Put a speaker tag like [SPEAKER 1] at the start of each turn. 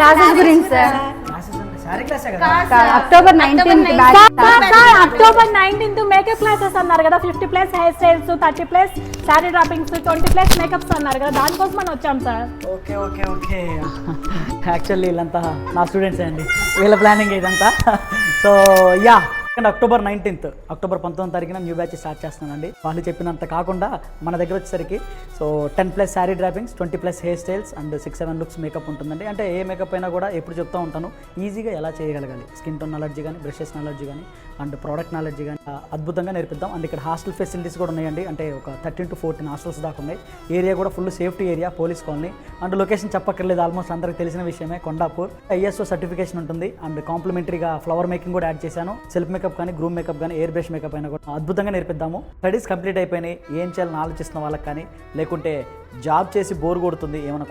[SPEAKER 1] Classes గురించి sir. October
[SPEAKER 2] 19th makeup classes అన్నారు కదా, 50+ hairstyles, 30+ sari drapings, 20+ makeups అన్నారు కదా, దానికోసం మనం వచ్చాం sir.
[SPEAKER 3] Okay okay okay actually వీళ్ళంతా నా స్టూడెంట్సే అండి, వీళ్ళ ప్లానింగ్ ఇదంతా. So yeah, October 19th, October 19వ తారీఖున న్యూ బ్యాచ్ స్టార్ట్ చేస్తున్నానండి. వాళ్ళు చెప్పినంత కాకుండా మన దగ్గర వచ్చేసరికి so 10+ sari drapings, 20+ hair styles and 6-7 looks makeup ఉంటుందండి. అంటే ఏ మేకప్ అయినా కూడా ఎప్పుడు చెప్తూ ఉంటాను, ఈజీగా ఎలా చేయగలగాలి, స్కిన్ టోన్ నాలెడ్జీ కానీ, బ్రషెస్ నాలెడ్జీ కానీ అండ్ ప్రోడక్ట్ నాలెడ్జీ కానీ అద్భుతంగా నేర్పిద్దాం. అండ్ ఇక్కడ హాస్టల్ ఫెసిలిటీస్ కూడా ఉన్నాయండి. అంటే ఒక 13 to 14 హాస్టల్స్ దాకా ఉన్నాయి. ఏరియా కూడా full safety area, police colony. And location చెప్పక్కర్లేదు, ఆల్మోస్ట్ అందరికి తెలిసిన విషయమే, కొండాపూర్. ISO సర్టిఫికేషన్ ఉంటుంది. అండ్ కాంప్లిమెంటరీగా ఫ్లవర్ మేకింగ్ కూడా యాడ్ చేశాను. సెల్ఫ్ మేకప్ కానీ, గ్రూమ్ మేకప్ కానీ, ఎయిర్ బ్రష్ మేకప్ అయినా కూడా అద్భుతంగా నేర్పిద్దాము. స్టడీస్ కంప్లీట్ అయిపోయినాయి, ఏం చేయాలని ఆలోచిస్తున్న వాళ్ళకి కానీ, లేకుంటే జాబ్ చేసి బోర్ కొడుతుంది, ఏమైనా